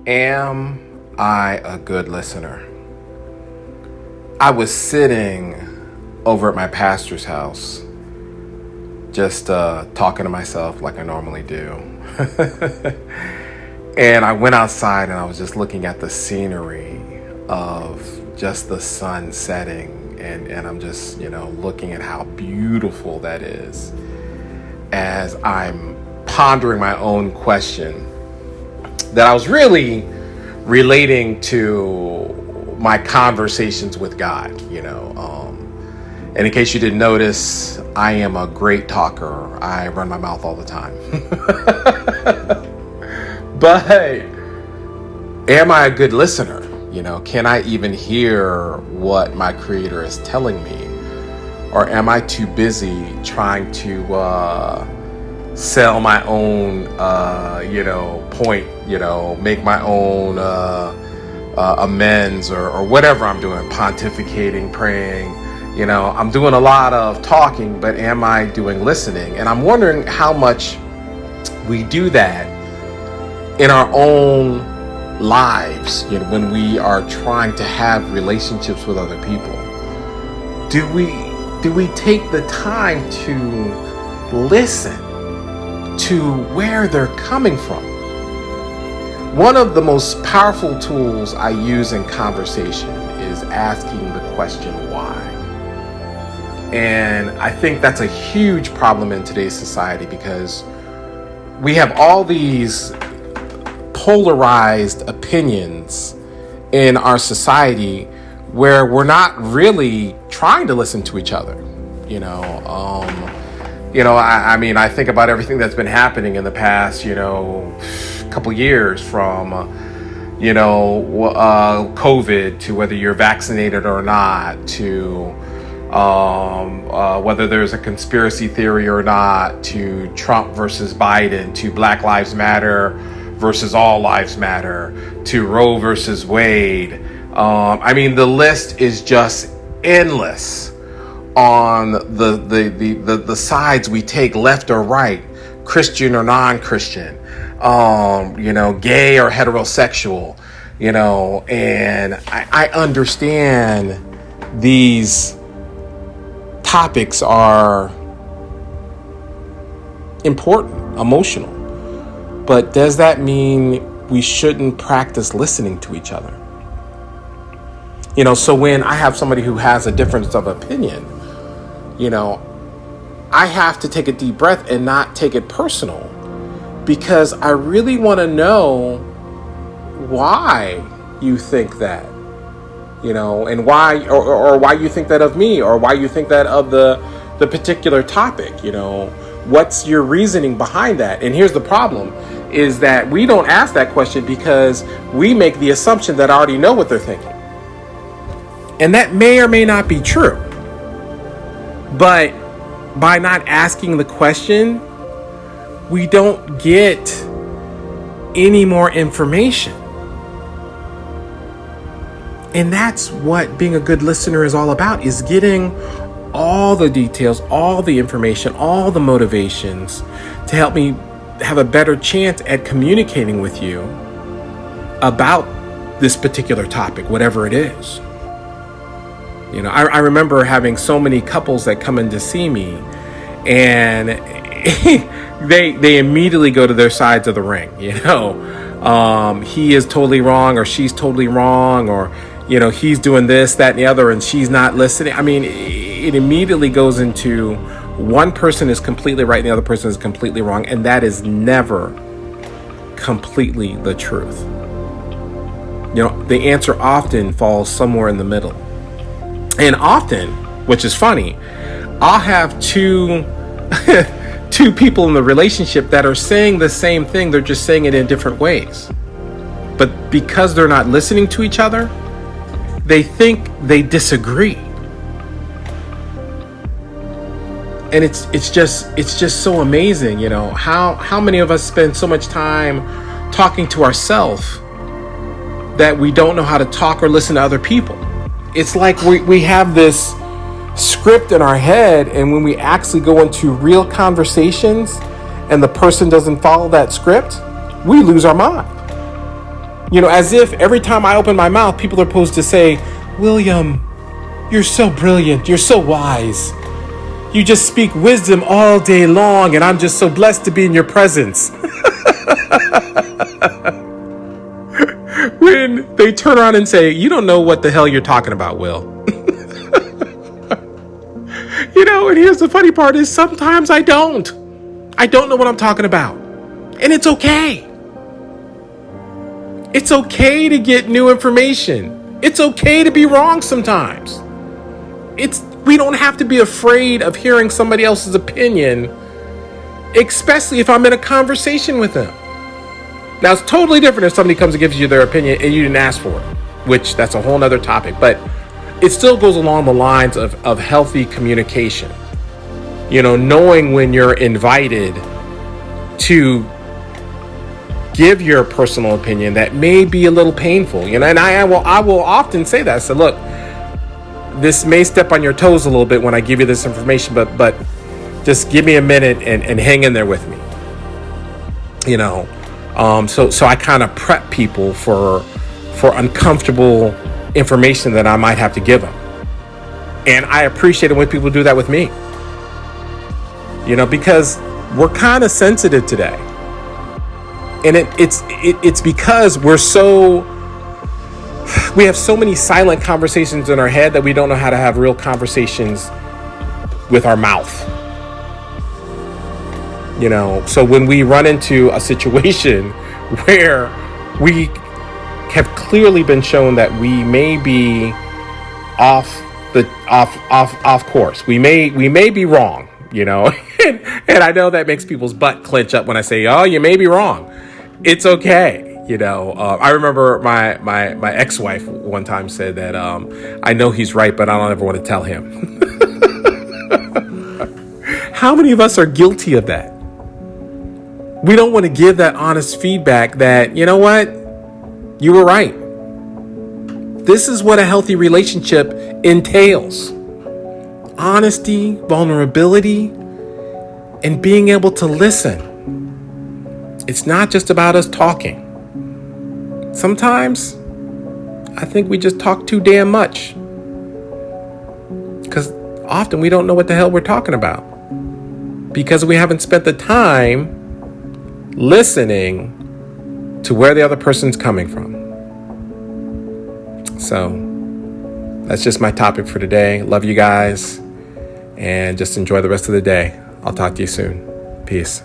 Am I a good listener? I was sitting over at my pastor's house, just talking to myself like I normally do. And I went outside and I was just looking at the scenery of just the sun setting. And I'm just, looking at how beautiful that is as I'm pondering my own question that I was really relating to my conversations with God, And in case you didn't notice, I am a great talker. I run my mouth all the time. But am I a good listener? Can I even hear what my Creator is telling me? Or am I too busy trying to sell my own, point, make my own amends or whatever I'm doing, pontificating, praying. I'm doing a lot of talking, but am I doing listening? And I'm wondering how much we do that in our own lives, when we are trying to have relationships with other people. Do we take the time to listen to where they're coming from? One of the most powerful tools I use in conversation is asking the question why. And I think that's a huge problem in today's society because we have all these polarized opinions in our society where we're not really trying to listen to each other. I think about everything that's been happening in the past, couple years from, COVID to whether you're vaccinated or not, to whether there's a conspiracy theory or not, to Trump versus Biden, to Black Lives Matter versus All Lives Matter, to Roe versus Wade. The list is just endless on the sides we take, left or right, Christian or non-Christian, gay or heterosexual, and I understand these topics are important, emotional, but does that mean we shouldn't practice listening to each other? So when I have somebody who has a difference of opinion, I have to take a deep breath and not take it personal, because I really want to know why you think that, and why, or why you think that of me, or why you think that of the particular topic, what's your reasoning behind that? And here's the problem, is that we don't ask that question because we make the assumption that I already know what they're thinking. And that may or may not be true. But by not asking the question, we don't get any more information. And that's what being a good listener is all about, is getting all the details, all the information, all the motivations to help me have a better chance at communicating with you about this particular topic, whatever it is. I remember having so many couples that come in to see me, and they immediately go to their sides of the ring. He is totally wrong, or she's totally wrong, or he's doing this, that, and the other, and she's not listening. It immediately goes into one person is completely right and the other person is completely wrong, and that is never completely the truth. The answer often falls somewhere in the middle. And often, which is funny, I'll have two people in the relationship that are saying the same thing, they're just saying it in different ways. But because they're not listening to each other, they think they disagree. And it's just so amazing, how many of us spend so much time talking to ourselves that we don't know how to talk or listen to other people. It's like we have this script in our head, and when we actually go into real conversations and the person doesn't follow that script, we lose our mind. As if every time I open my mouth, people are supposed to say, William, you're so brilliant. You're so wise. You just speak wisdom all day long, and I'm just so blessed to be in your presence. When they turn around and say, you don't know what the hell you're talking about, Will. And here's the funny part is sometimes I don't. I don't know what I'm talking about. And it's okay. It's okay to get new information. It's okay to be wrong sometimes. We don't have to be afraid of hearing somebody else's opinion, especially if I'm in a conversation with them. Now, it's totally different if somebody comes and gives you their opinion and you didn't ask for it, which that's a whole nother topic, but it still goes along the lines of healthy communication. Knowing when you're invited to give your personal opinion that may be a little painful, and I will often say that. So look, this may step on your toes a little bit when I give you this information, but just give me a minute and hang in there with me. So I kind of prep people for uncomfortable information that I might have to give them. And I appreciate it when people do that with me. Because we're kind of sensitive today. And it's because we have so many silent conversations in our head that we don't know how to have real conversations with our mouth. So when we run into a situation where we have clearly been shown that we may be off course, we may be wrong, and I know that makes people's butt clench up when I say, oh, you may be wrong. It's okay. I remember my ex-wife one time said that I know he's right, but I don't ever want to tell him. How many of us are guilty of that? We don't want to give that honest feedback that, you know what? You were right. This is what a healthy relationship entails. Honesty, vulnerability, and being able to listen. It's not just about us talking. Sometimes I think we just talk too damn much. Because often we don't know what the hell we're talking about. Because we haven't spent the time listening to where the other person's coming from. So that's just my topic for today. Love you guys. And just enjoy the rest of the day. I'll talk to you soon. Peace.